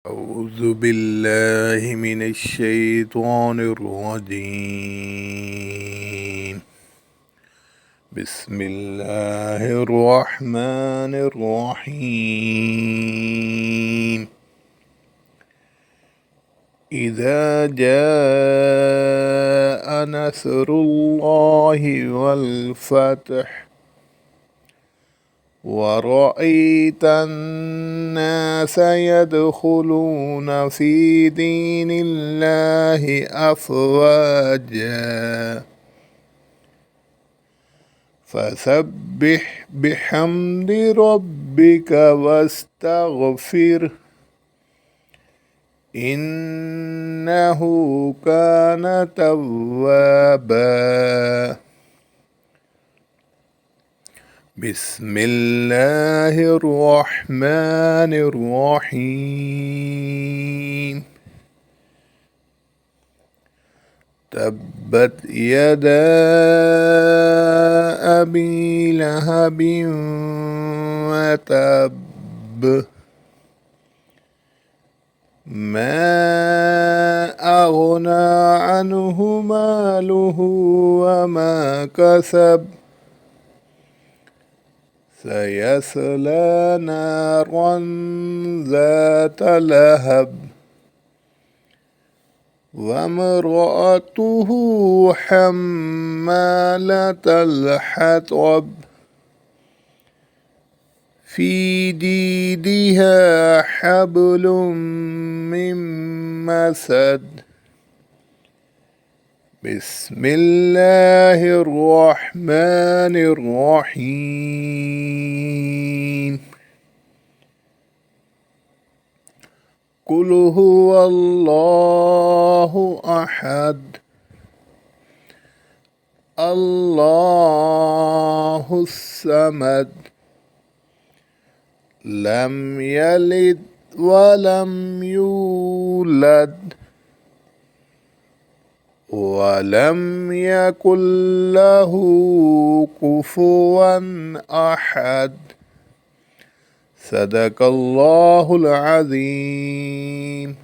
أعوذ بالله من الشيطان الرجيم. بسم الله الرحمن الرحيم. إذا جاء نصر الله والفتح ورأيت الناس يدخلون في دين الله أفواجا فسبح بحمد ربك واستغفره إنه كان توابا. بسم الله الرحمن الرحيم. تبت يدا أبي لهب وتب ما أغنى عنه ماله وما كسب سيصلى نارا ذات لهب وامرأته حمالة الحطب في جيدها حبل من مسد. بسم الله الرحمن الرحيم. قل هو الله أحد الله الصمد لم يلد ولم يولد ولم يكن له كفوا أحد. صدق الله العظيم.